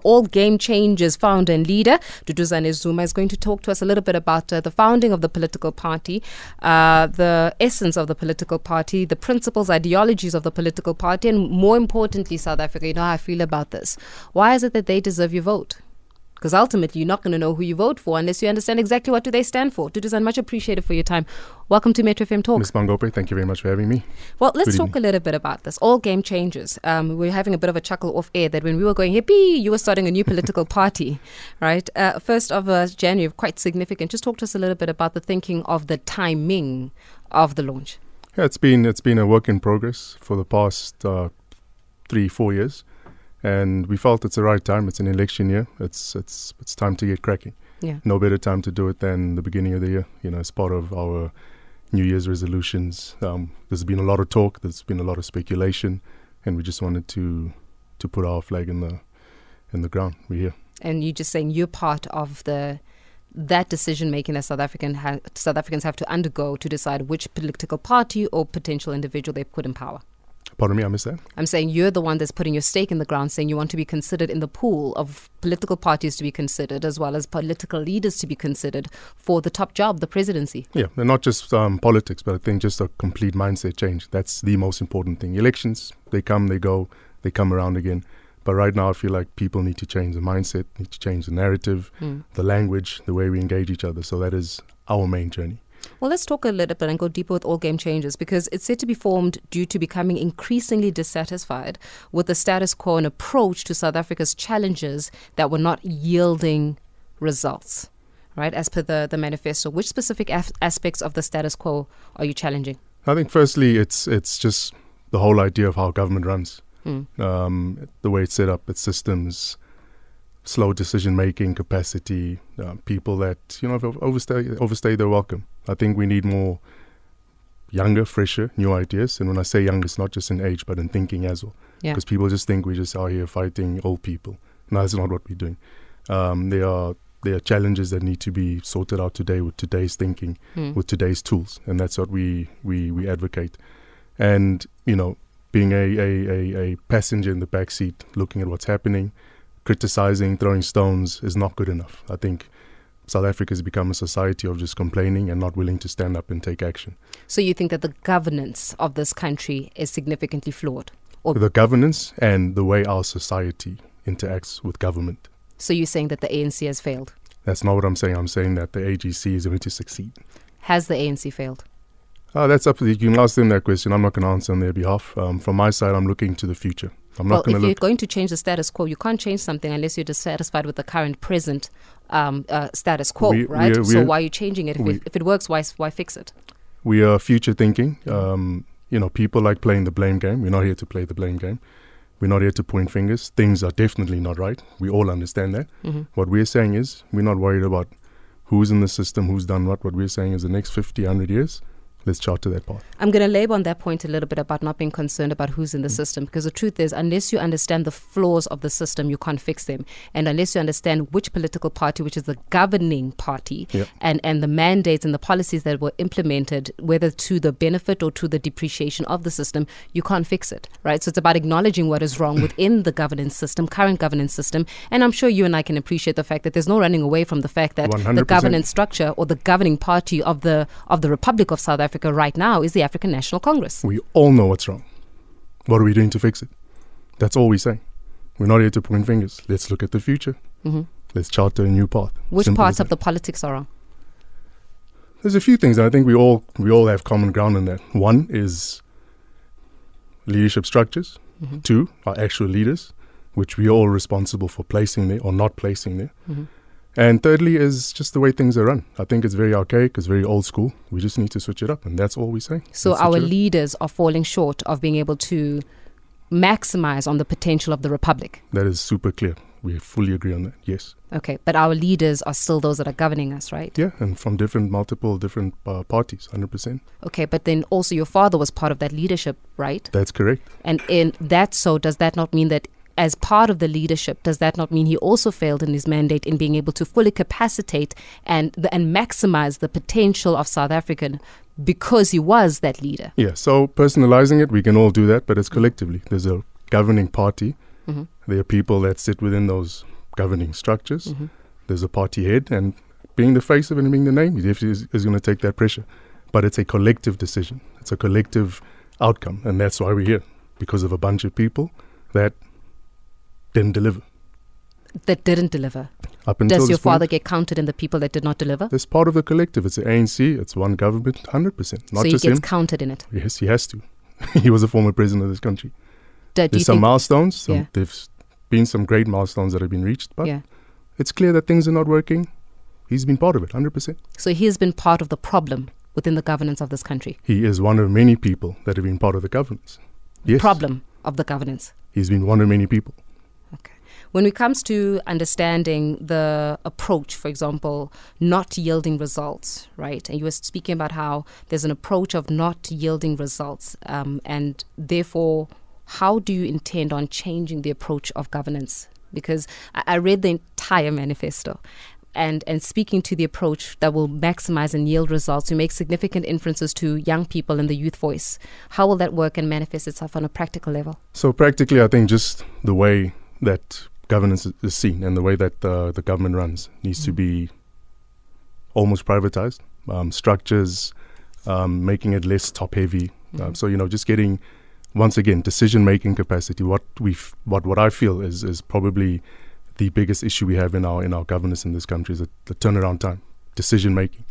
All Game Changers founder and leader, DUDUZANE ZUMA, is going to talk to us a little bit about the founding of the political party, the essence of the political party, the principles, ideologies of the political party, and more importantly, South Africa. You know how I feel about this. Why is it that they deserve your vote? Because ultimately, you're not going to know who you vote for unless you understand exactly what do they stand for. DUDUZANE, much appreciated for your time. Welcome to Metro FM Talk. Ms. Mangope, thank you very much for having me. Well, let's talk a little bit about this. All Game Changers. We were having a bit of a chuckle off air that when we were going, yippee, you were starting a new political party, right? 1st of January, quite significant. Just talk to us a little bit about the thinking of the timing of the launch. Yeah, it's been a work in progress for the past 3-4 years. And we felt it's the right time. It's an election year. It's time to get cracking. Yeah. No better time to do it than the beginning of the year. You know, as part of our New Year's resolutions. There's been a lot of talk. There's been a lot of speculation, and we just wanted to put our flag in the ground. We're here. And you're just saying you're part of that decision making that South Africans have to undergo to decide which political party or potential individual they put in power. Pardon me, I missed that. I'm saying you're the one that's putting your stake in the ground, saying you want to be considered in the pool of political parties to be considered, as well as political leaders to be considered for the top job, the presidency. Yeah, and not just politics, but I think just a complete mindset change. That's the most important thing. Elections, they come, they go, they come around again. But right now I feel like people need to change the mindset, need to change the narrative, the language, the way we engage each other. So that is our main journey. Well, let's talk a little bit and go deeper with All Game Changers, because it's said to be formed due to becoming increasingly dissatisfied with the status quo and approach to South Africa's challenges that were not yielding results, right? As per the manifesto, which specific aspects of the status quo are you challenging? I think firstly, it's just the whole idea of how government runs, the way it's set up, its systems, slow decision-making capacity, people that, overstay their welcome. I think we need more younger, fresher, new ideas. And when I say young, it's not just in age, but in thinking as well. Because people just think we just out here fighting old people. No, that's not what we're doing. There are challenges that need to be sorted out today with today's thinking, with today's tools. And that's what we advocate. And, being a passenger in the backseat, looking at what's happening, criticizing, throwing stones is not good enough. I think South Africa has become a society of just complaining and not willing to stand up and take action. So you think that the governance of this country is significantly flawed? Or the governance and the way our society interacts with government. So you're saying that the ANC has failed? That's not what I'm saying. I'm saying that the AGC is going to succeed. Has the ANC failed? That's up to you. You can ask them that question. I'm not going to answer on their behalf. From my side, I'm looking to the future. If you're going to change the status quo, you can't change something unless you're dissatisfied with the current present status quo, right? So why are you changing it? If it works, why fix it? We are future thinking. People like playing the blame game. We're not here to play the blame game. We're not here to point fingers. Things are definitely not right. We all understand that. What we're saying is we're not worried about who's in the system, who's done what. What we're saying is the next 50, 100 years, let's chart to that path. I'm going to labor on that point a little bit about not being concerned about who's in the system, because the truth is, unless you understand the flaws of the system, you can't fix them. And unless you understand which political party, which is the governing party, and the mandates and the policies that were implemented, whether to the benefit or to the depreciation of the system, you can't fix it, right? So it's about acknowledging what is wrong within the governance system, current governance system. And I'm sure you and I can appreciate the fact that there's no running away from the fact that 100%. The governance structure or the governing party of the Republic of South Africa right now is the African National Congress. We all know what's wrong. What are we doing to fix it? That's all we say. We're not here to point fingers. Let's look at the future. Let's chart a new path. Which parts of the politics are wrong? There's a few things, and I think we all have common ground in that. One is leadership structures. 2 are actual leaders, which we are all responsible for placing there or not placing there. And thirdly is just the way things are run. I think it's very archaic, it's very old school. We just need to switch it up, and that's all we say. So our leaders are falling short of being able to maximize on the potential of the Republic. That is super clear. We fully agree on that, yes. Okay, but our leaders are still those that are governing us, right? Yeah, and from multiple different parties, 100%. Okay, but then also your father was part of that leadership, right? That's correct. And in that, so does that not mean that as part of the leadership, does that not mean he also failed in his mandate in being able to fully capacitate and maximize the potential of South African because he was that leader? Yeah, so personalizing it, we can all do that, but it's collectively. There's a governing party There are people that sit within those governing structures. There's a party head, and being the face of it and being the name, he definitely is going to take that pressure. But it's a collective decision. It's a collective outcome, and that's why we're here, because of a bunch of people that didn't deliver. That didn't deliver. Up until Does your this point, father get counted in the people that did not deliver? It's part of the collective. It's the ANC. It's one government, 100%. Not so he just gets him. counted in it? Yes, he has to. He was a former president of this country. There's some milestones. There's been some great milestones that have been reached, but it's clear that things are not working. He's been part of it, 100%. So he has been part of the problem within the governance of this country? He is one of many people that have been part of the governance. Yes. Problem of the governance? He's been one of many people. Okay. When it comes to understanding the approach, for example, not yielding results, right? And you were speaking about how there's an approach of not yielding results, and therefore, how do you intend on changing the approach of governance? Because I read the entire manifesto, and speaking to the approach that will maximize and yield results, you make significant inferences to young people and the youth voice. How will that work and manifest itself on a practical level? So practically, I think just the way that governance is seen and the way that the government runs needs to be almost privatized. Structures, making it less top-heavy. So, just getting, once again, decision-making capacity. What I feel is probably the biggest issue we have in our governance in this country is the turnaround time, decision-making.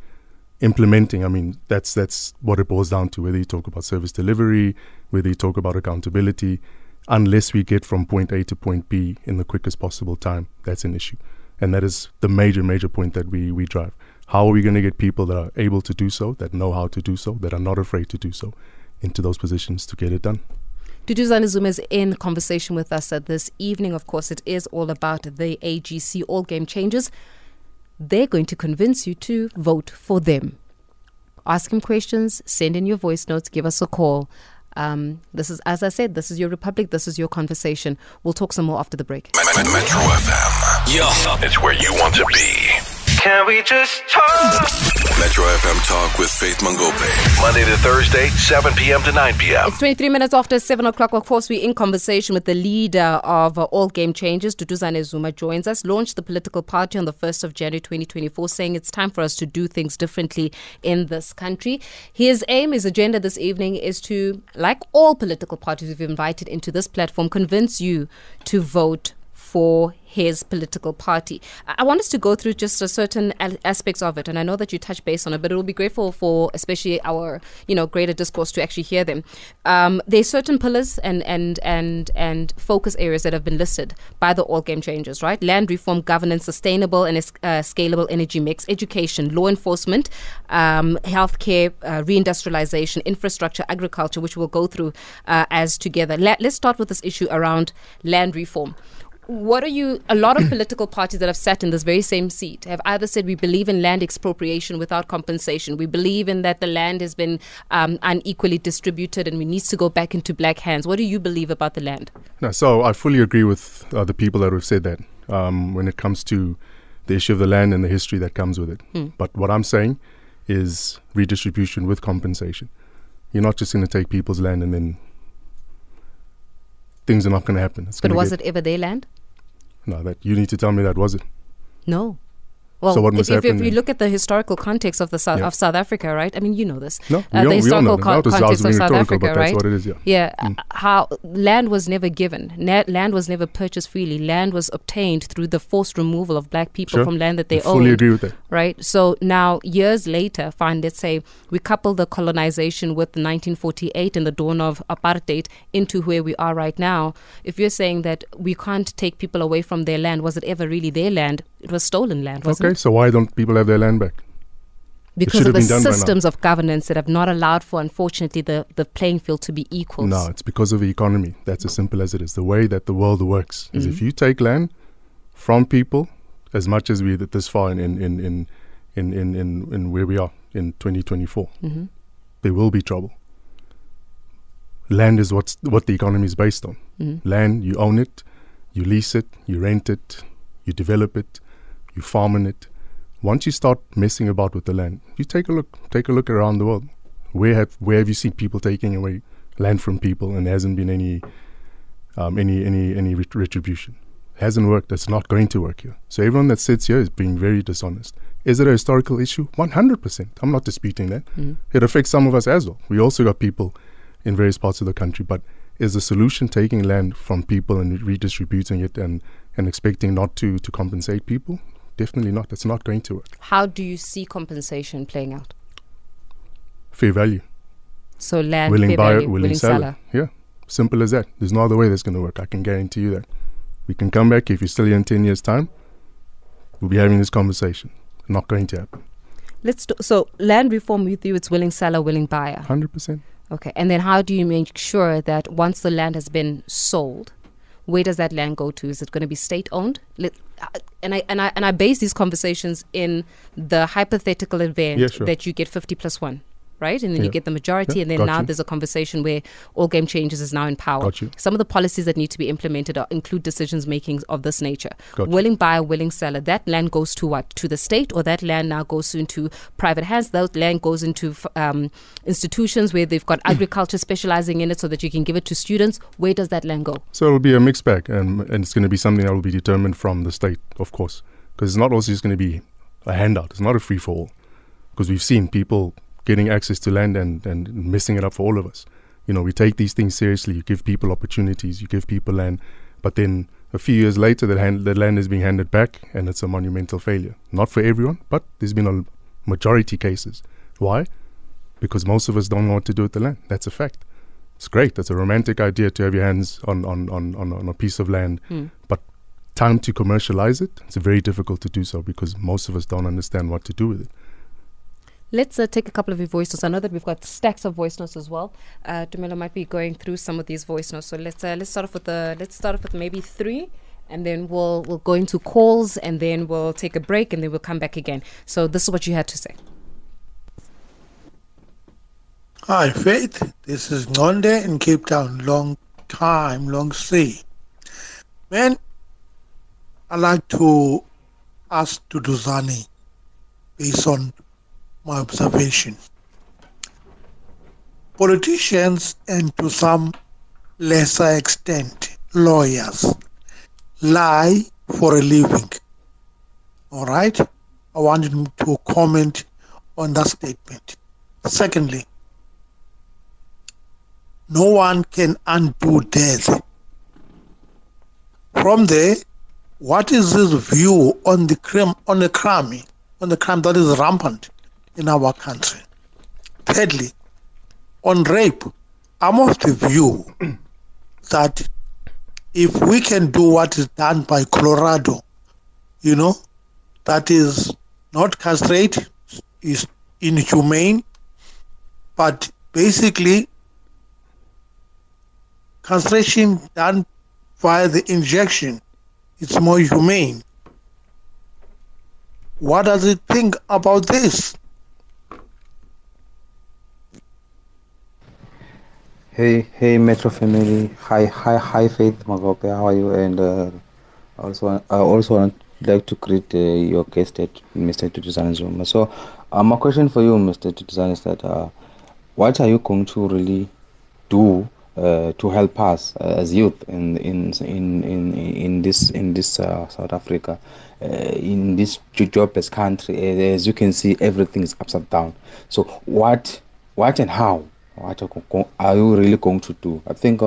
Implementing, I mean, that's what it boils down to, whether you talk about service delivery, whether you talk about accountability. Unless we get from point A to point B in the quickest possible time, that's an issue. And that is the major point that we drive. How are we going to get people that are able to do so, that know how to do so, that are not afraid to do so, into those positions to get it done? DUDUZANE ZUMA is in conversation with us this evening. Of course, it is all about the AGC, All Game Changers. They're going to convince you to vote for them. Ask him questions, send in your voice notes, give us a call. This is, as I said, this is your republic, this is your conversation. We'll talk some more after the break. Metro FM. Yeah, it's where you want to be. Can we just talk? Metro FM Talk with Faith Mangope. Monday to Thursday, 7 p.m. to 9 p.m. It's 23 minutes after 7 o'clock. Of course, we're in conversation with the leader of All Game Changers. DUDUZANE ZUMA joins us. Launched the political party on the 1st of January 2024, saying it's time for us to do things differently in this country. His aim, his agenda this evening is to, like all political parties we've invited into this platform, convince you to vote for his political party. I want us to go through just a certain aspects of it, and I know that you touch base on it, but it will be grateful for especially our greater discourse to actually hear them. There's certain pillars and focus areas that have been listed by the All Game Changers, right? Land reform, governance, sustainable and scalable energy mix, education, law enforcement, healthcare, reindustrialization, infrastructure, agriculture, which we'll go through as together. Let's start with this issue around land reform. A lot of political parties that have sat in this very same seat have either said we believe in land expropriation without compensation. We believe in that the land has been unequally distributed and we needs to go back into black hands. What do you believe about the land? No, so I fully agree with the people that have said that when it comes to the issue of the land and the history that comes with it. But what I'm saying is redistribution with compensation. You're not just going to take people's land and then things are not going to happen. But was it ever their land? No, that you need to tell me that, was it? No. Well, so what must happen if you look at the historical context of of South Africa, right? I mean, you know this. No, the historical context of South Africa, right? That's what it is, yeah. Yeah, how land was never given. Land was never purchased freely. Land was obtained through the forced removal of black people from land that they owned. Fully agree with that. Right? So now, years later, let's say we couple the colonization with 1948 and the dawn of apartheid into where we are right now. If you're saying that we can't take people away from their land, was it ever really their land? It was stolen land, wasn't it? Okay, so why don't people have their land back? Because of the systems of governance that have not allowed for, unfortunately, the playing field to be equal. No, it's because of the economy. That's as simple as it is. The way that the world works is if you take land from people, as much as we this far in where we are in 2024, there will be trouble. Land is what the economy is based on. Land, you own it, you lease it, you rent it, you develop it, you farm in it. Once you start messing about with the land, you take a look around the world. Where have you seen people taking away land from people and there hasn't been any any retribution. Hasn't worked. It's not going to work here. So everyone that sits here is being very dishonest. Is it a historical issue? 100%. I'm not disputing that. It affects some of us as well. We also got people in various parts of the country. But is the solution taking land from people and redistributing it and expecting not to compensate people? Definitely not. It's not going to work. How do you see compensation playing out? Fair value. So land, willing fair buyer, value, willing seller. Yeah, simple as that. There's no other way that's going to work. I can guarantee you that. We can come back if you're still here in 10 years' time. We'll be having this conversation. Not going to happen. So land reform with you, it's willing seller, willing buyer. 100%. Okay, and then how do you make sure that once the land has been sold, where does that land go to? Is it going to be state-owned? And I base these conversations in the hypothetical event that you get 50+1. Right? And then you get the majority, and then now there's a conversation where All Game Changes is now in power. Some of the policies that need to be implemented include decisions making of this nature. Willing buyer, willing seller. That land goes to what? To the state, or that land now goes into private hands? That land goes into institutions where they've got agriculture specializing in it so that you can give it to students. Where does that land go? So it'll be a mixed bag, and it's going to be something that will be determined from the state, of course, because it's not also just going to be a handout. It's not a free-for-all, because we've seen people getting access to land and messing it up for all of us. You know, we take these things seriously. You give people opportunities, you give people land, but then a few years later that land is being handed back and it's a monumental failure. Not for everyone, but there's been a majority cases. Why? Because most of us don't know what to do with the land. That's a fact. It's great. It's a romantic idea to have your hands on a piece of land, but time to commercialize it, it's very difficult to do so because most of us don't understand what to do with it. Let's take a couple of your voice notes. I know that we've got stacks of voice notes as well. Dumelo might be going through some of these voice notes. So let's start off with maybe 3, and then we'll go into calls, and then we'll take a break, and then we'll come back again. So this is what you had to say. Hi, Faith. This is Ngonde in Cape Town. Long time, long stay. Man, I like to ask DUDUZANE based on my observation. Politicians, and to some lesser extent lawyers, lie for a living. All right? I wanted him to comment on that statement. Secondly, no one can undo death. From there, what is his view on the crime that is rampant in our country? Thirdly, on rape, I'm of the view that if we can do what is done by Colorado, that is not castrate, is inhumane, but basically castration done via the injection, it's more humane. What does it think about this? Hey, Metro family. Hi, Faith Magope. How are you? And I also want to greet your guest, Mr. DUDUZANE ZUMA. So, my question for you, Mr. DUDUZANE, is that what are you going to really do to help us as youth in this South Africa, in this jobless country? As you can see, everything is upside down. So, what and how? What are you really going to do? I think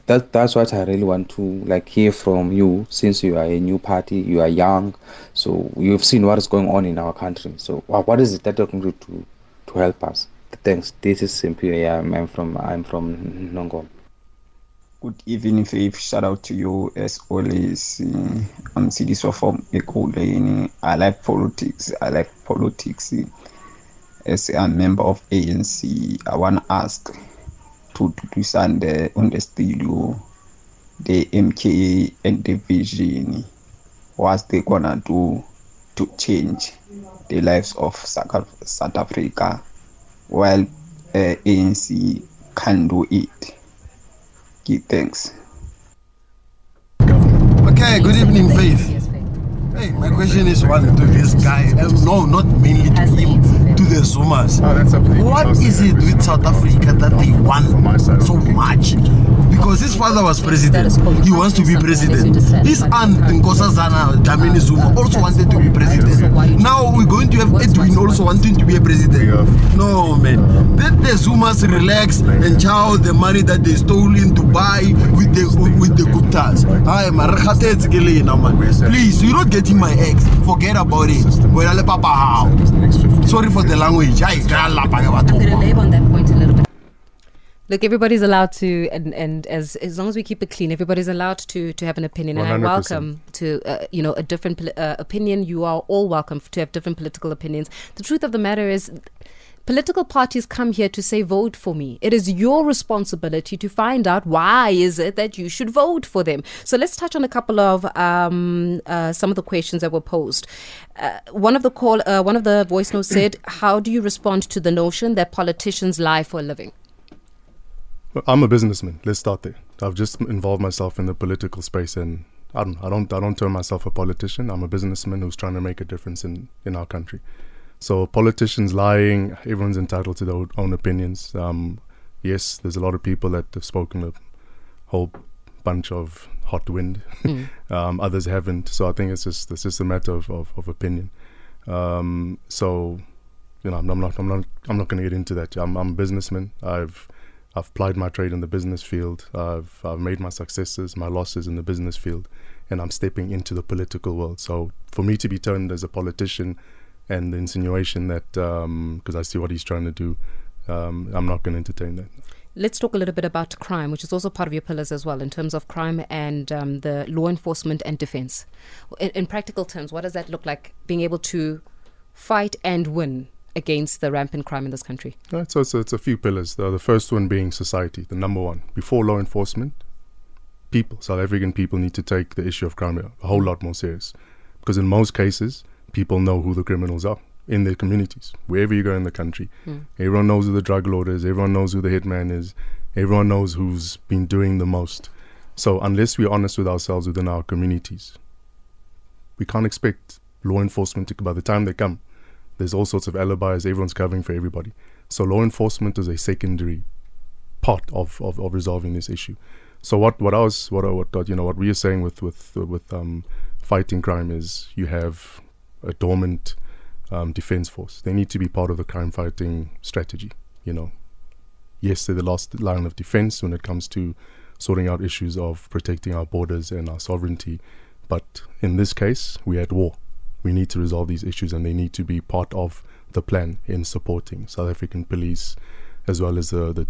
that's what I really want to hear from you, since you are a new party, you are young, so you've seen what is going on in our country. So what is it that you're going to do to help us? Thanks. This is Simply. I'm from Nongoma. Good evening, Faith. Shout out to you as always. I'm Sidiso from Ekoleni. I like politics. As a member of ANC, I want to ask to DUDUZANE on the studio, the MKA and the vision, what they gonna do to change the lives of South Africa, while ANC can do it. Thanks. Okay, good evening, Faith. Hey, my question is one to this guy. No, not mainly to him, to the Zumas. What is it with South Africa that they want so much? Because his father was president. He wants to be president. His aunt, Nkosazana Dlamini Zuma, also wanted to be president. Now we're going to have Edwin also wanting to be a president. No, man. Let the Zumas relax and chow the money that they stole in Dubai with the Guptas. Please, you're not getting my ex. Forget about it. Sorry for the language. I'm going to labor on that point a little bit. Look, everybody's allowed to, and as long as we keep it clean, everybody's allowed to have an opinion. 100%. And I'm welcome to, a different opinion. You are all welcome to have different political opinions. The truth of the matter is, political parties come here to say, vote for me. It is your responsibility to find out why is it that you should vote for them. So let's touch on a couple of some of the questions that were posed. One of the voice notes said, how do you respond to the notion that politicians lie for a living? Well, I'm a businessman. Let's start there. I've just involved myself in the political space, and I don't term myself a politician. I'm a businessman who's trying to make a difference in our country. So politicians lying, everyone's entitled to their own opinions. Yes, there's a lot of people that have spoken a whole bunch of hot wind. Others haven't. So I think it's just a matter of opinion. So, I'm not going to get into that. I'm a businessman. I've plied my trade in the business field. I've made my successes, my losses in the business field, and I'm stepping into the political world. So for me to be termed as a politician, and the insinuation that, because I see what he's trying to do, I'm not going to entertain that. Let's talk a little bit about crime, which is also part of your pillars as well, in terms of crime and the law enforcement and defense. In practical terms, what does that look like, being able to fight and win against the rampant crime in this country? Right, so it's a few pillars. The first one being society, the number one. Before law enforcement, people, South African people, need to take the issue of crime a whole lot more serious. Because in most cases, people know who the criminals are in their communities, wherever you go in the country. Everyone knows who the drug lord is, everyone knows who the hitman is, everyone knows who's been doing the most. So unless we're honest with ourselves within our communities, we can't expect law enforcement to, by the time they come, there's all sorts of alibis, everyone's covering for everybody. So law enforcement is a secondary part of resolving this issue. So what we are saying with fighting crime is you have a dormant defense force. They need to be part of the crime fighting strategy. Yes, they're the last line of defense when it comes to sorting out issues of protecting our borders and our sovereignty. But in this case, we're at war. We need to resolve these issues, and they need to be part of the plan in supporting South African police, as well as the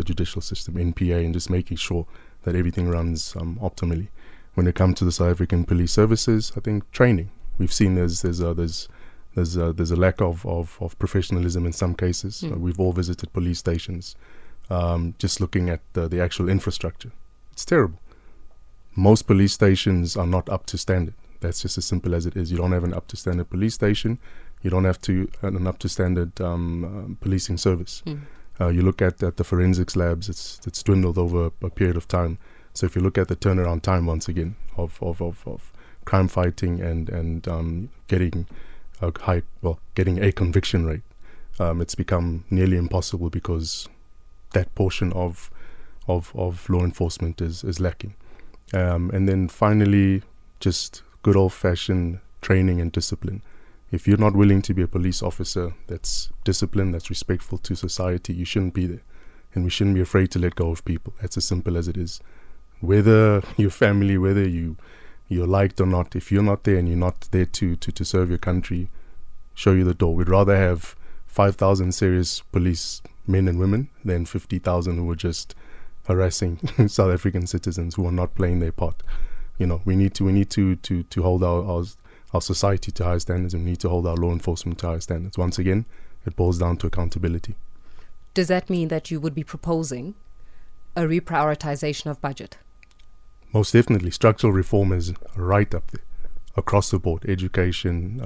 judicial system, NPA, and just making sure that everything runs optimally. When it comes to the South African police services, I think training. We've seen there's a lack of professionalism in some cases. We've all visited police stations. Just looking at the actual infrastructure, it's terrible. Most police stations are not up to standard. That's just as simple as it is. You don't have an up to standard police station. You don't have an up to standard policing service. You look at the forensics labs. It's dwindled over a period of time. So if you look at the turnaround time once again of crime fighting and getting a conviction rate, it's become nearly impossible because that portion of law enforcement is lacking. And then finally, just good old-fashioned training and discipline. If you're not willing to be a police officer that's disciplined, that's respectful to society, you shouldn't be there. And we shouldn't be afraid to let go of people. That's as simple as it is. Whether your family, whether you're liked or not, if you're not there and you're not there to serve your country, show you the door. We'd rather have 5,000 serious police men and women than 50,000 who are just harassing South African citizens who are not playing their part. We need to hold our society to high standards, and we need to hold our law enforcement to high standards. Once again, it boils down to accountability. Does that mean that you would be proposing a reprioritization of budget? Most definitely. Structural reform is right up there, across the board. Education,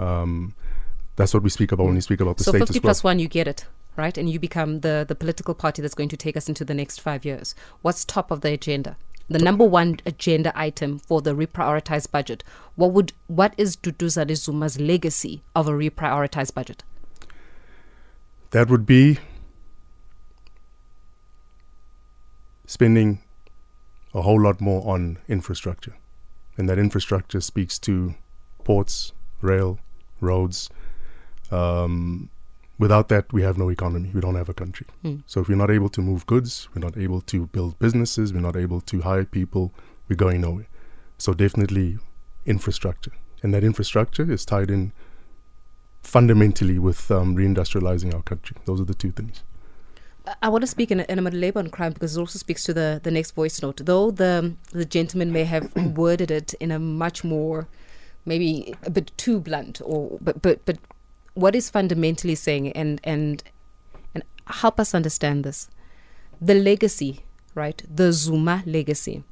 that's what we speak about when we speak about the status quo. So 50+1, you get it, right? And you become the political party that's going to take us into the next 5 years. What's top of the agenda? the number one agenda item for the reprioritized budget, what is DUDUZANE ZUMA's legacy of a reprioritized budget? That would be spending a whole lot more on infrastructure. And that infrastructure speaks to ports, rail, roads. Without that, we have no economy. We don't have a country. So if we're not able to move goods, we're not able to build businesses, we're not able to hire people, we're going nowhere. So definitely infrastructure. And that infrastructure is tied in fundamentally with reindustrializing our country. Those are the two things. I want to speak in a minute later on crime because it also speaks to the next voice note. Though the gentleman may have worded it in a much more, maybe a bit too blunt, but what is fundamentally saying, and help us understand this, the legacy, right? The Zuma legacy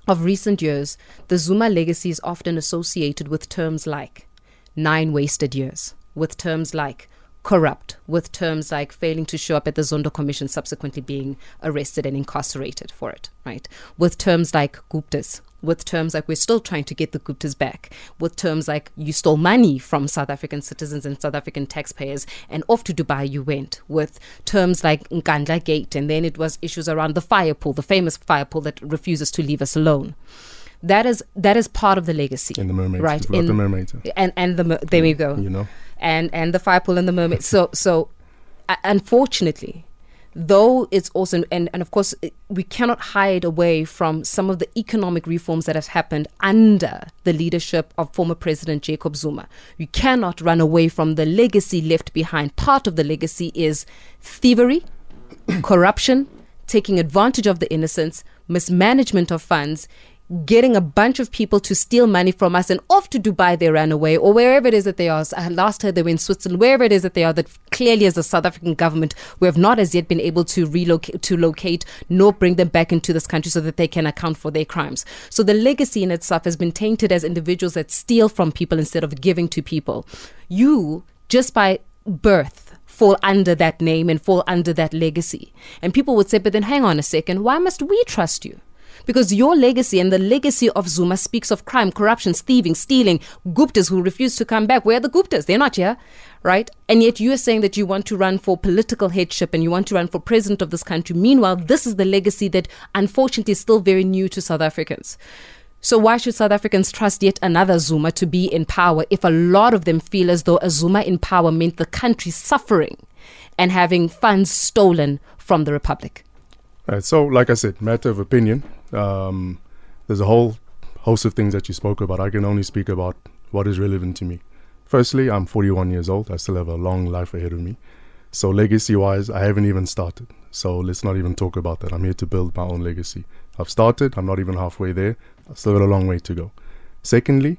of recent years. The Zuma legacy is often associated with terms like 9 wasted years, with terms like corrupt, with terms like failing to show up at the Zondo Commission, subsequently being arrested and incarcerated for it, right? With terms like Guptas, with terms like we're still trying to get the Guptas back, with terms like you stole money from South African citizens and South African taxpayers and off to Dubai you went, with terms like Nkandla Gate, and then it was issues around the fire pool, the famous fire pool that refuses to leave us alone. That is part of the legacy. In the mermaids, right? In the mermaids, there we go. You know, and the fire pool and the mermaid. So unfortunately, though it's also, and of course, we cannot hide away from some of the economic reforms that have happened under the leadership of former President Jacob Zuma. You cannot run away from the legacy left behind. Part of the legacy is thievery, corruption, taking advantage of the innocents, mismanagement of funds, getting a bunch of people to steal money from us and off to Dubai they ran away, or wherever it is that they are. I last heard they were in Switzerland, wherever it is that they are, that clearly as a South African government we have not as yet been able to locate nor bring them back into this country so that they can account for their crimes. So the legacy in itself has been tainted as individuals that steal from people instead of giving to people. You, just by birth, fall under that name and fall under that legacy. And people would say, but then hang on a second, why must we trust you? Because your legacy and the legacy of Zuma speaks of crime, corruption, thieving, stealing, Guptas who refuse to come back. Where are the Guptas? They're not here, right? And yet you are saying that you want to run for political headship and you want to run for president of this country. Meanwhile, this is the legacy that unfortunately is still very new to South Africans. So why should South Africans trust yet another Zuma to be in power if a lot of them feel as though a Zuma in power meant the country suffering and having funds stolen from the Republic? So, like I said, matter of opinion. There's a whole host of things that you spoke about. I can only speak about what is relevant to me. Firstly, I'm 41 years old. I still have a long life ahead of me. So legacy-wise, I haven't even started. So let's not even talk about that. I'm here to build my own legacy. I've started. I'm not even halfway there. I've still got a long way to go. Secondly,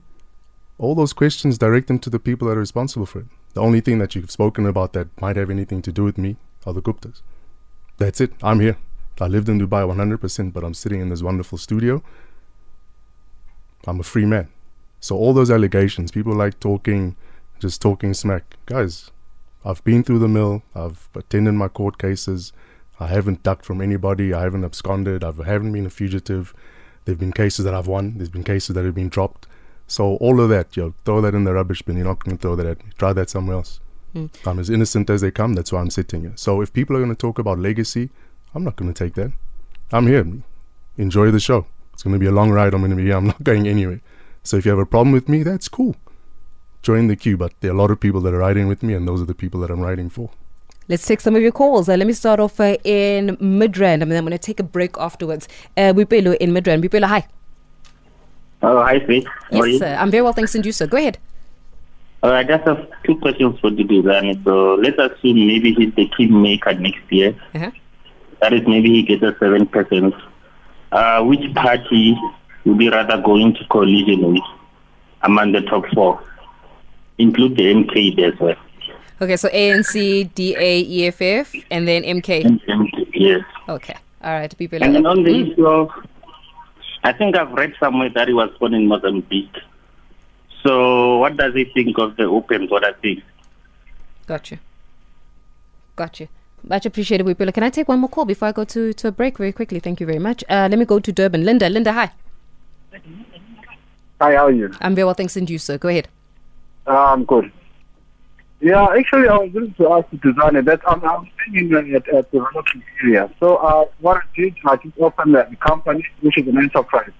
all those questions, direct them to the people that are responsible for it. The only thing that you've spoken about that might have anything to do with me are the Guptas. That's it. I'm here. I lived in Dubai 100%, but I'm sitting in this wonderful studio. I'm a free man. So all those allegations, people like just talking smack. Guys, I've been through the mill. I've attended my court cases. I haven't ducked from anybody. I haven't absconded. I haven't been a fugitive. There have been cases that I've won. There's been cases that have been dropped. So all of that, throw that in the rubbish bin. You're not going to throw that at me. Try that somewhere else. I'm as innocent as they come. That's why I'm sitting here. So if people are going to talk about legacy, I'm not going to take that. I'm here. Enjoy the show. It's going to be a long ride. I'm going to be here. I'm not going anywhere. So if you have a problem with me, that's cool. Join the queue. But there are a lot of people that are riding with me, and those are the people that I'm riding for. Let's take some of your calls. Let me start off in Midrand. I'm going to take a break afterwards. Bipelo in Midrand. Bipelo, hi. Oh, hi, Faith. Yes, sir. I'm very well, thanks, and you, sir. Go ahead. I just have 2 questions for DUDUZANE. So let's assume maybe he's the kingmaker next year. That is, maybe he gets a 7%. Which party would he rather go into coalition with among the top 4? Include the MK there as well. Okay, so ANC, DA, EFF, and then MK. MK, yes. Okay, all right. People. And then on the issue of, I think I've read somewhere that he was born in Mozambique. So what does he think of the open border thing? Got you. Much appreciated, Wipula. Can I take one more call before I go to a break very quickly? Thank you very much. Let me go to Durban. Linda, hi. Hi, how are you? I'm very well, thanks, and you, sir. Go ahead. I'm good. Yeah, actually, I was going to ask DUDUZANE that I'm staying at the development area. So what I did, I just opened the company, which is an enterprise.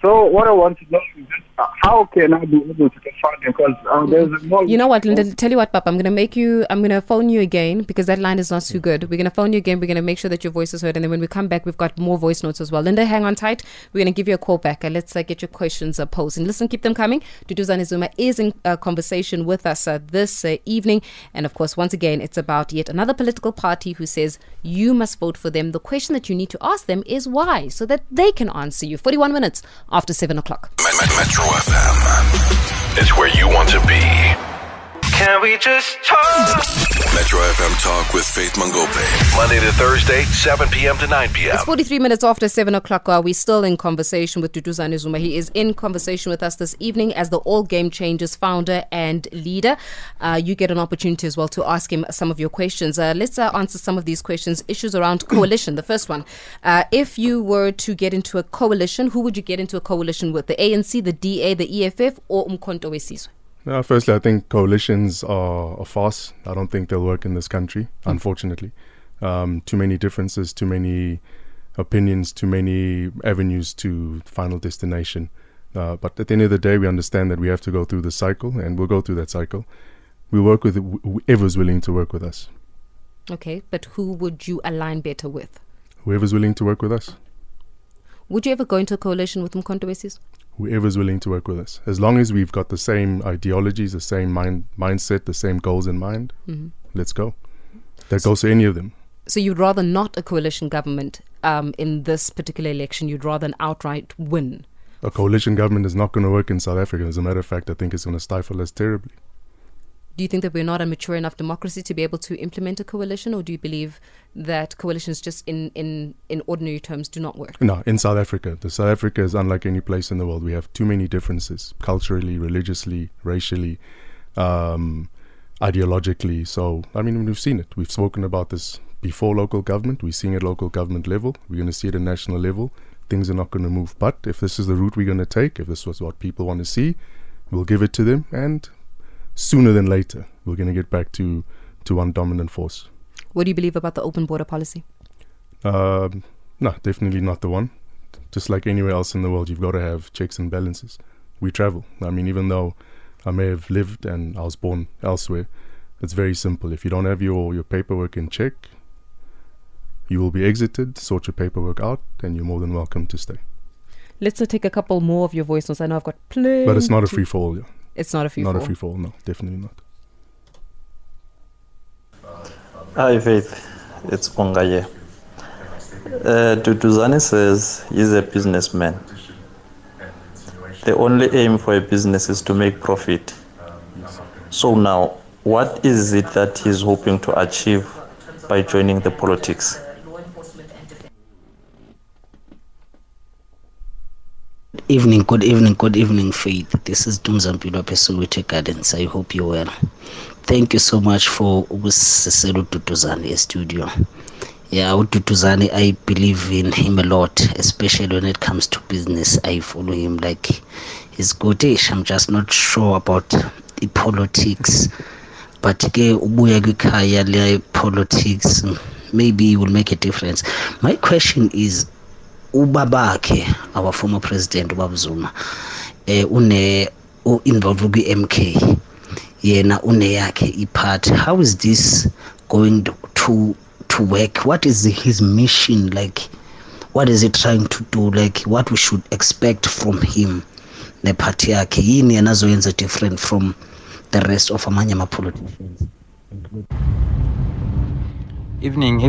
So what I want to know is how can I be able to get funding? Because there's more. You know what, Linda? Tell you what, Papa. I'm gonna phone you again because that line is not too good. We're gonna phone you again. We're gonna make sure that your voice is heard, and then when we come back, we've got more voice notes as well. Linda, hang on tight. We're gonna give you a call back, and let's get your questions posed. And listen, keep them coming. DUDUZANE ZUMA is in conversation with us this evening, and of course, once again, it's about yet another political party who says you must vote for them. The question that you need to ask them is why, so that they can answer you. 41 minutes after 7 o'clock. Metro FM is where you want to be. Can we just talk? Metro FM Talk with Faith Mangope. Monday to Thursday, 7 p.m. to 9 p.m. It's 43 minutes after 7 o'clock. We're still in conversation with DUDUZANE ZUMA. He is in conversation with us this evening as the All Game Changers founder and leader. You get an opportunity as well to ask him some of your questions. Let's answer some of these questions. Issues around coalition. The first one. If you were to get into a coalition, who would you get into a coalition with? The ANC, the DA, the EFF, or Umkhonto weSizwe? Firstly, I think coalitions are a farce. I don't think they'll work in this country, unfortunately. Too many differences, too many opinions, too many avenues to final destination. But at the end of the day, we understand that we have to go through the cycle, and we'll go through that cycle. We work with whoever's willing to work with us. Okay, but who would you align better with? Whoever's willing to work with us. Would you ever go into a coalition with Umkhonto weSizwe? Whoever's willing to work with us. As long as we've got the same ideologies, the same mindset, the same goals in mind, let's go. That goes to any of them. So you'd rather not a coalition government in this particular election? You'd rather an outright win? A coalition government is not going to work in South Africa. As a matter of fact, I think it's going to stifle us terribly. Do you think that we're not a mature enough democracy to be able to implement a coalition, or do you believe that coalitions just in ordinary terms do not work? No, in South Africa. South Africa is unlike any place in the world. We have too many differences, culturally, religiously, racially, ideologically. So, I mean, we've seen it. We've spoken about this before local government. We're seeing it at local government level. We're going to see it at national level. Things are not going to move. But if this is the route we're going to take, if this was what people want to see, we'll give it to them, and sooner than later, we're going to get back to one dominant force. What do you believe about the open border policy? No, definitely not the one. Just like anywhere else in the world, you've got to have checks and balances. We travel. I mean, even though I may have lived and I was born elsewhere, it's very simple. If you don't have your paperwork in check, you will be exited, sort your paperwork out, and you're more than welcome to stay. Let's take a couple more of your voice notes. I know I've got plenty. But it's not a free-for-all, yeah. It's not a free-for-all? Not a free-for-all, no. Definitely not. Hi, Faith. It's Pongaye. DUDUZANE says he's a businessman. The only aim for a business is to make profit. So now, what is it that he's hoping to achieve by joining the politics? Good evening, Faith. This is Dumzampilo Pesulwete Gardens. I hope you're well. Thank you so much for Seselo DUDUZANE studio. Yeah, DUDUZANE, I believe in him a lot, especially when it comes to business. I follow him like he's goodish. I'm just not sure about the politics. But politics, maybe he will make a difference. My question is, ubabake, our former president Ubaba Zuma, involved with MK, yena une yakhe ipart. How is this going to work? What is his mission like? What is he trying to do? Like, what we should expect from him? Ne party yakhe yini anazoyenza different from the rest of amanye politicians? Evening,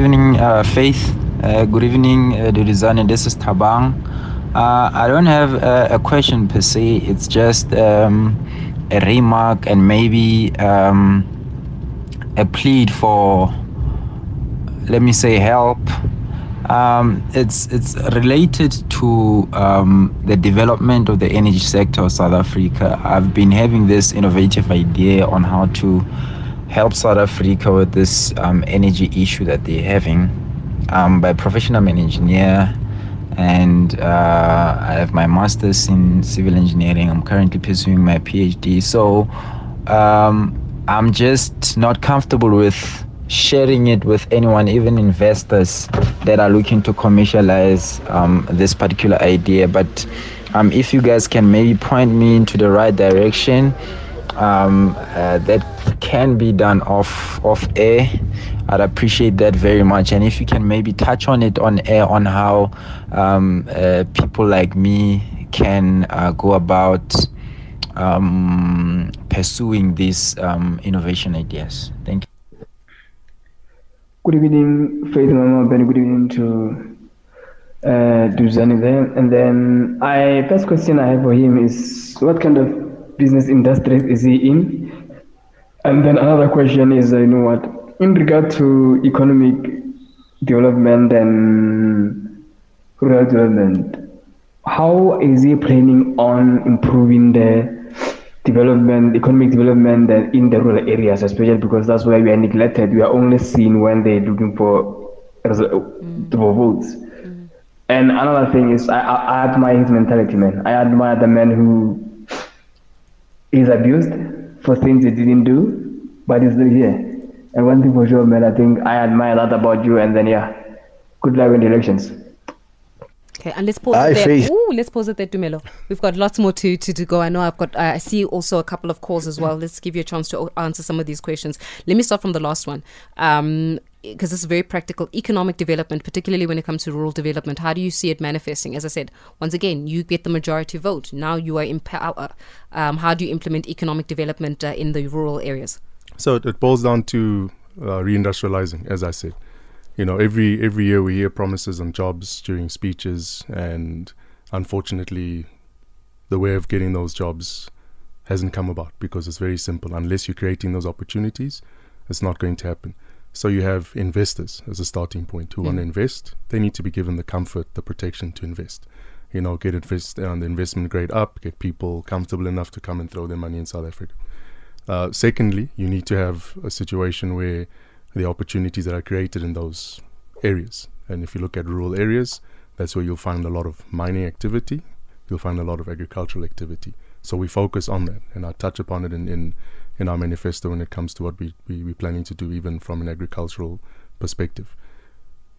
Faith. Good evening, DUDUZANE. This is Tabang. I don't have a question per se. It's just a remark and maybe a plead for, let me say, help. It's related to the development of the energy sector of South Africa. I've been having this innovative idea on how to help South Africa with this energy issue that they're having. By profession, I'm an engineer, and I have my master's in civil engineering. I'm currently pursuing my PhD. So I'm just not comfortable with sharing it with anyone, even investors that are looking to commercialize this particular idea. But if you guys can maybe point me into the right direction, that can be done off air, I'd appreciate that very much. And if you can maybe touch on it on air, on how people like me can go about pursuing these innovation ideas. Thank you. Good evening, Faith Mama, and good evening to DUDUZANE there. And then first question I have for him is, what kind of business industry is he in? And then another question is, in regard to economic development and rural development, how is he planning on improving the economic development in the rural areas, especially because that's where we are neglected. We are only seen when they're looking for votes. And another thing is, I admire his mentality, man. I admire the man who is abused for things he didn't do, but he's still here. And one thing for sure, man, I think I admire that about you. And then, good luck in the elections. Okay, and let's pause it there. Let's pause it there, Dumelo. We've got lots more to go. I know I see also a couple of calls as well. Let's give you a chance to answer some of these questions. Let me start from the last one. Because this is very practical. Economic development, particularly when it comes to rural development, how do you see it manifesting? As I said, once again, you get the majority vote. Now you are in power. How do you implement economic development in the rural areas? So it boils down to reindustrializing, as I said. Every year we hear promises on jobs during speeches, and unfortunately the way of getting those jobs hasn't come about, because it's very simple. Unless you're creating those opportunities, it's not going to happen. So you have investors as a starting point who want to invest. They need to be given the comfort, the protection to invest. Get the investment grade up, get people comfortable enough to come and throw their money in South Africa. Secondly, you need to have a situation where the opportunities that are created in those areas. And if you look at rural areas, that's where you'll find a lot of mining activity. You'll find a lot of agricultural activity. So we focus on that, and I touch upon it in our manifesto when it comes to what we're planning to do, even from an agricultural perspective.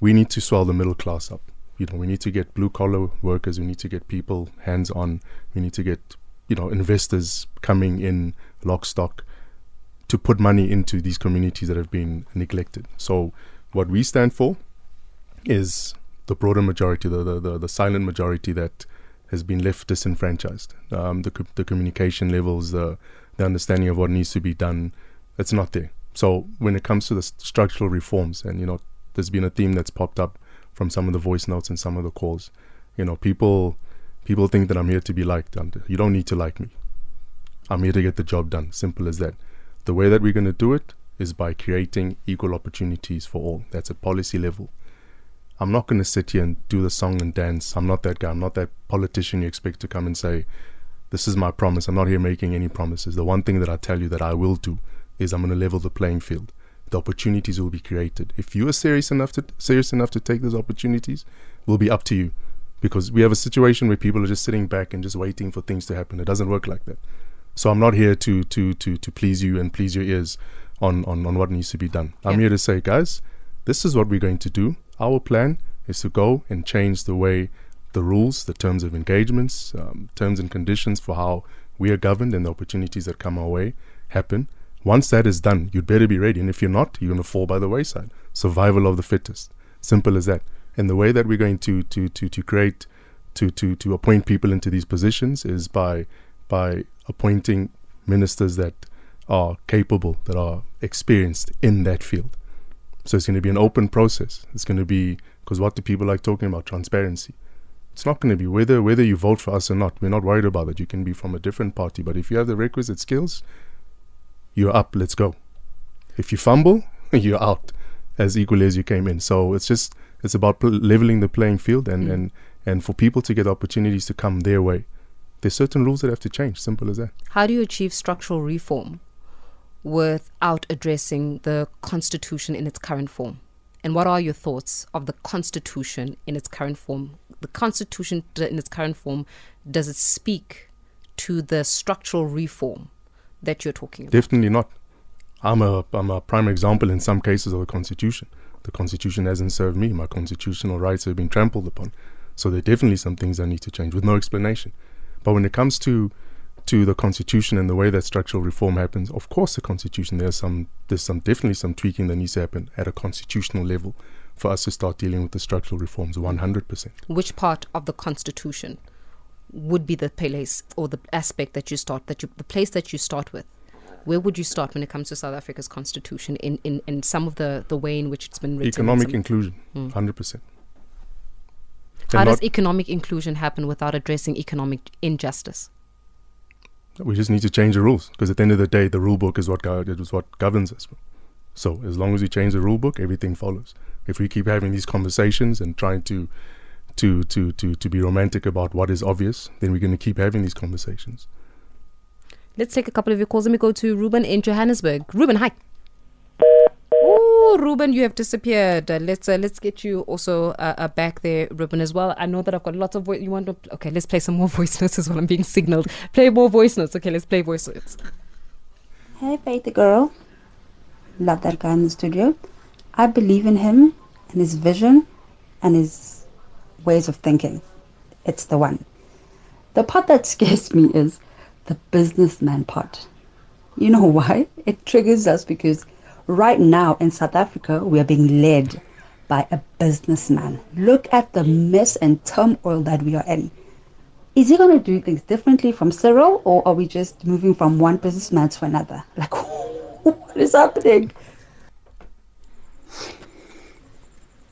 We need to swell the middle class up. We need to get blue collar workers. We need to get people hands on. We need to get investors coming in lock stock to put money into these communities that have been neglected. So what we stand for is the broader majority, the silent majority that has been left disenfranchised. The communication levels, the understanding of what needs to be done, it's not there. So when it comes to the structural reforms, and there's been a theme that's popped up from some of the voice notes and some of the calls. People think that I'm here to be liked. You don't need to like me. I'm here to get the job done. Simple as that. The way that we're going to do it is by creating equal opportunities for all. That's at policy level. I'm not going to sit here and do the song and dance. I'm not that guy. I'm not that politician you expect to come and say, this is my promise. I'm not here making any promises. The one thing that I tell you that I will do is I'm going to level the playing field. The opportunities will be created. If you are serious enough to take those opportunities, it will be up to you. Because we have a situation where people are just sitting back and just waiting for things to happen. It doesn't work like that. So I'm not here to please you and please your ears on what needs to be done. I'm here to say, guys, this is what we're going to do. Our plan is to go and change the way the rules, the terms of engagements, terms and conditions for how we are governed and the opportunities that come our way happen. Once that is done, you'd better be ready. And if you're not, you're going to fall by the wayside. Survival of the fittest. Simple as that. And the way that we're going to appoint people into these positions is by appointing ministers that are capable, that are experienced in that field. So it's going to be an open process. It's going to be, because what do people like talking about? Transparency. It's not going to be whether you vote for us or not. We're not worried about it. You can be from a different party, but if you have the requisite skills, you're up. Let's go. If you fumble, you're out as equally as you came in. So it's about leveling the playing field and for people to get opportunities to come their way. There's certain rules that have to change. Simple as that. How do you achieve structural reform without addressing the Constitution in its current form? And what are your thoughts of the Constitution in its current form? The Constitution in its current form, does it speak to the structural reform that you're talking about? Definitely not. I'm a prime example in some cases of the Constitution. The Constitution hasn't served me. My constitutional rights have been trampled upon. So there are definitely some things that need to change with no explanation. But when it comes to the Constitution and the way that structural reform happens, of course the Constitution, there's definitely some tweaking that needs to happen at a constitutional level for us to start dealing with the structural reforms 100%. Which part of the Constitution would be the place or the aspect that you start, the place that you start with? Where would you start when it comes to South Africa's Constitution in some of the way in which it's been written? Economic inclusion, 100%. How does economic inclusion happen without addressing economic injustice? We just need to change the rules, because at the end of the day, the rule book is what governs us. So as long as we change the rule book, everything follows. If we keep having these conversations and trying to be romantic about what is obvious, then we're going to keep having these conversations. Let's take a couple of your calls. Let me go to Ruben in Johannesburg. Ruben, hi. Oh, Ruben, you have disappeared. Let's get you also back there, Ruben, as well. I know that I've got lots of you want to. Okay, let's play some more voice notes as well. I'm being signaled. Play more voice notes. Okay, let's play voice notes. Hey, Faith, the girl. Love that guy in the studio. I believe in him and his vision and his ways of thinking. It's the one. The part that scares me is the businessman part. You know why? It triggers us because right now in South Africa, we are being led by a businessman. Look at the mess and turmoil that we are in. Is he going to do things differently from Cyril, or are we just moving from one businessman to another? Like, what is happening?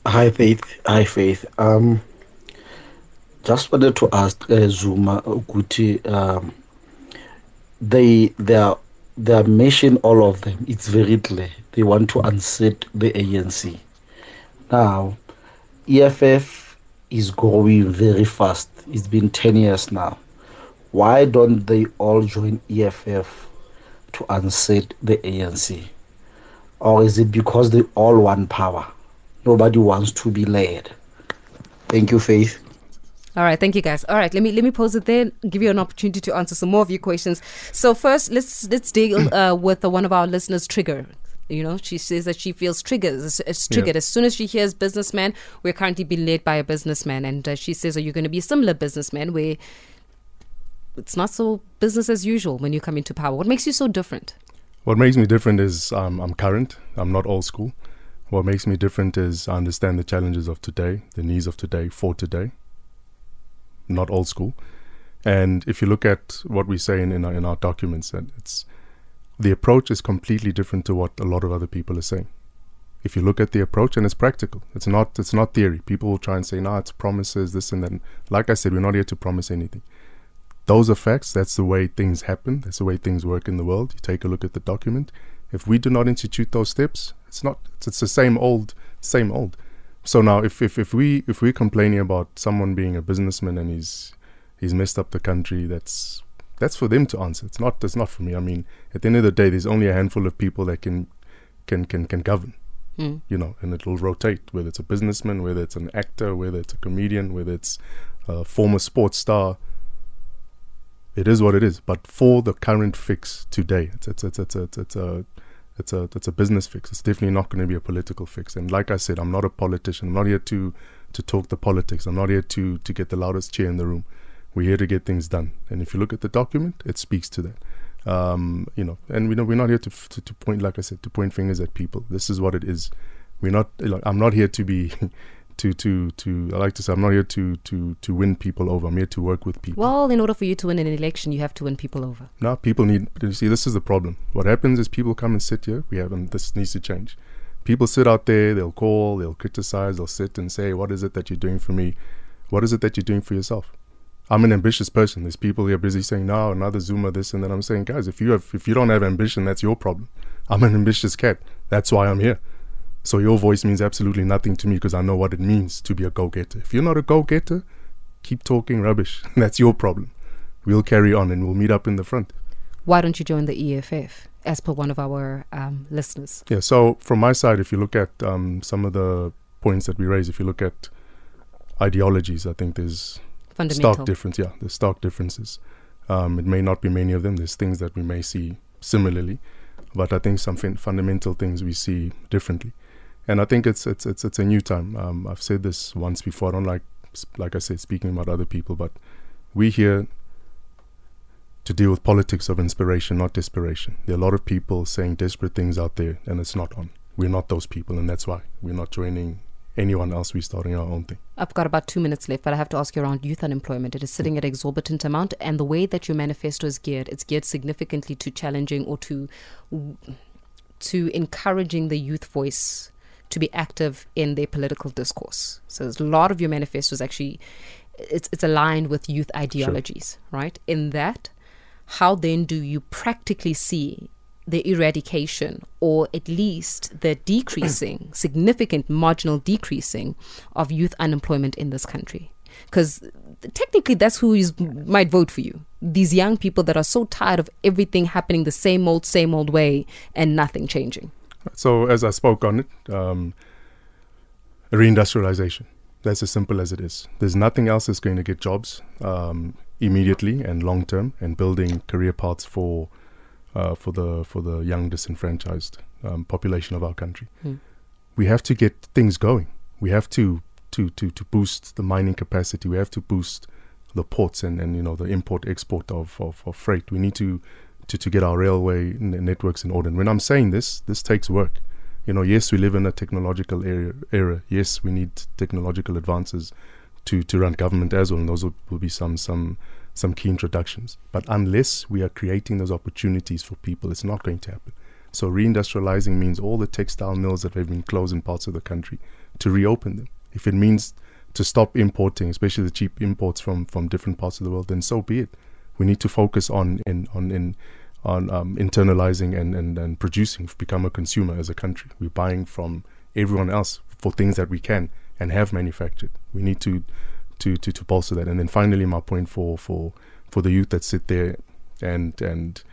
Hi, Faith. Just wanted to ask Zuma, Guti, their mission, all of them, it's very clear. They want to unseat the ANC. Now, EFF is growing very fast. It's been 10 years now. Why don't they all join EFF to unseat the ANC? Or is it because they all want power? Nobody wants to be led. Thank you, Faith. All right, thank you, guys. All right, let me pose it there, give you an opportunity to answer some more of your questions. So first, let's deal with one of our listeners, Trigger. You know, she says that she feels triggered. As soon as she hears businessman, we're currently being led by a businessman. And she says, are you going to be a similar businessman where it's not so business as usual when you come into power? What makes you so different? What makes me different is I'm current. I'm not old school. What makes me different is I understand the challenges of today, the needs of today, for today. Not old school. And if you look at what we say in our documents, it's the approach is completely different to what a lot of other people are saying. If you look at the approach, and it's practical, it's not theory. People will try and say, no, it's promises, this and that. Like I said, we're not here to promise anything. Those are facts. That's the way things happen. That's the way things work in the world. You take a look at the document. If we do not institute those steps, it's the same old. So now, if we're complaining about someone being a businessman and he's messed up the country, that's for them to answer. It's not for me. I mean, at the end of the day, there's only a handful of people that can govern. You know, and it will rotate. Whether it's a businessman, whether it's an actor, whether it's a comedian, whether it's a former sports star. It is what it is. But for the current fix today, it's a business fix. It's definitely not going to be a political fix. And like I said, I'm not a politician. I'm not here to talk the politics. I'm not here to get the loudest chair in the room. We're here to get things done. And if you look at the document, it speaks to that. You know, and we're not here to point, like I said, to point fingers at people. This is what it is. We're not. I'm not here to be. I like to say, I'm not here to win people over. I'm here to work with people. Well, in order for you to win an election, you have to win people over. No, people need. You see, this is the problem. What happens is people come and sit here. This needs to change. People sit out there. They'll call. They'll criticize. They'll sit and say, "What is it that you're doing for me? What is it that you're doing for yourself?" I'm an ambitious person. There's people here busy saying, "No, another Zuma, this and that." I'm saying, guys, if you don't have ambition, that's your problem. I'm an ambitious cat. That's why I'm here. So your voice means absolutely nothing to me because I know what it means to be a go-getter. If you're not a go-getter, keep talking rubbish. That's your problem. We'll carry on and we'll meet up in the front. Why don't you join the EFF as per one of our listeners? Yeah, so from my side, if you look at some of the points that we raise, if you look at ideologies, I think there's stark difference. Yeah, there's stark differences. It may not be many of them. There's things that we may see similarly, but I think some fundamental things we see differently. And I think it's a new time. I've said this once before. I don't like I said, speaking about other people, but we're here to deal with politics of inspiration, not desperation. There are a lot of people saying desperate things out there, and it's not on. We're not those people, and that's why we're not joining anyone else. We're starting our own thing. I've got about 2 minutes left, but I have to ask you around youth unemployment. It is sitting at an exorbitant amount, and the way that your manifesto is geared, it's geared significantly to challenging or to encouraging the youth voice to be active in their political discourse. So there's a lot of your manifesto is actually, it's aligned with youth ideologies, sure. Right? In that, how then do you practically see the eradication, or at least the decreasing, significant marginal decreasing of youth unemployment in this country? Because technically that's who might vote for you. These young people that are so tired of everything happening the same old way and nothing changing. So as I spoke on it, reindustrialization. That's as simple as it is. There's nothing else that's going to get jobs immediately and long term, and building career paths for the young disenfranchised population of our country. We have to get things going. We have to boost the mining capacity. We have to boost the ports and the import export of freight. We need to get our railway networks in order. And when I'm saying this takes work. Yes, we live in a technological era. Yes, we need technological advances to run government as well, and those will be some key introductions. But unless we are creating those opportunities for people, it's not going to happen. So reindustrializing means all the textile mills that have been closed in parts of the country, to reopen them. If it means to stop importing, especially the cheap imports from different parts of the world, then so be it. We need to focus on internalizing and producing, become a consumer as a country. We're buying from everyone else for things that we can and have manufactured. We need to bolster that. And then finally, my point for the youth that sit there and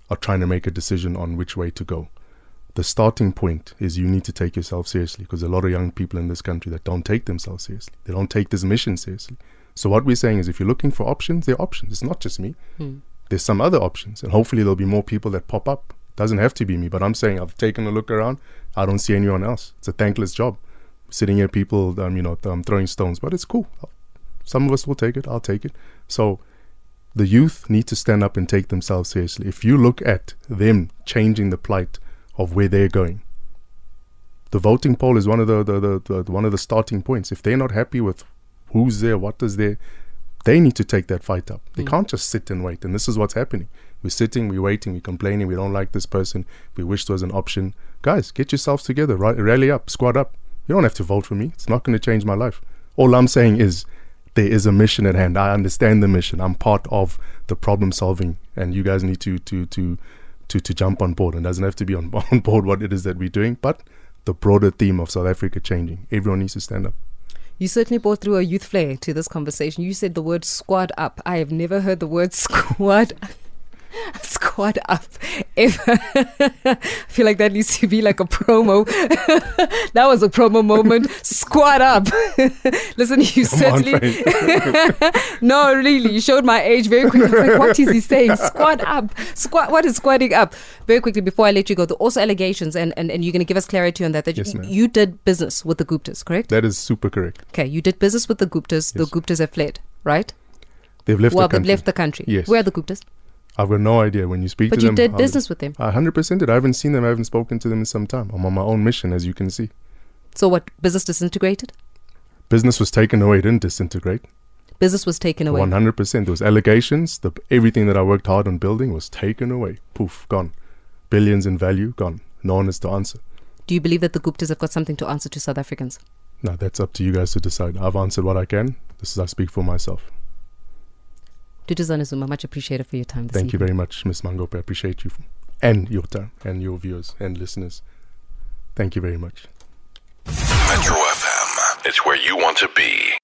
are trying to make a decision on which way to go. The starting point is you need to take yourself seriously, because a lot of young people in this country that don't take themselves seriously. They don't take this mission seriously. So what we're saying is, if you're looking for options, there are options. It's not just me. There's some other options, and hopefully there'll be more people that pop up. Doesn't have to be me, but I'm saying I've taken a look around. I don't see anyone else. It's a thankless job. Sitting here, people, throwing stones, but it's cool. Some of us will take it. I'll take it. So the youth need to stand up and take themselves seriously. If you look at them changing the plight of where they're going, the voting poll is one of the starting points. If they're not happy with who's there, what is there, they need to take that fight up. They can't just sit and wait. And this is what's happening. We're sitting, we're waiting, we're complaining, we don't like this person, we wish there was an option. Guys, get yourselves together, rally up, squad up. You don't have to vote for me. It's not going to change my life. All I'm saying is, there is a mission at hand. I understand the mission. I'm part of the problem solving, and you guys need to jump on board. And it doesn't have to be on board what it is that we're doing, but the broader theme of South Africa changing. Everyone needs to stand up. You certainly brought through a youth flair to this conversation. You said the word squad up. I have never heard the word squad up ever. I feel like that needs to be like a promo. That was a promo moment. Squad up. Listen, you certainly no, really, you showed my age very quickly. Like, what is he saying? Squad up. What is squadding up? Very quickly before I let you go, the also allegations, and you're going to give us clarity on that yes, you did business with the Guptas, correct? That is super correct. Okay, you did business with the Guptas. Yes. The Guptas have fled, right? They've left the country. They've left the country. Yes. Where are the Guptas? I've got no idea. When you speak to them... But you did business with them? 100% did. I haven't seen them. I haven't spoken to them in some time. I'm on my own mission, as you can see. So what, business disintegrated? Business was taken away. It didn't disintegrate. Business was taken away? 100%. There was allegations. Everything that I worked hard on building was taken away. Poof, gone. Billions in value, gone. No one has to answer. Do you believe that the Guptas have got something to answer to South Africans? No, that's up to you guys to decide. I've answered what I can. I speak for myself. DUDUZANE ZUMA, much appreciated for your time this Thank evening. you very much, Ms. Mangope. I appreciate you and your time and your viewers and listeners. Thank you very much. Metro FM, it's where you want to be.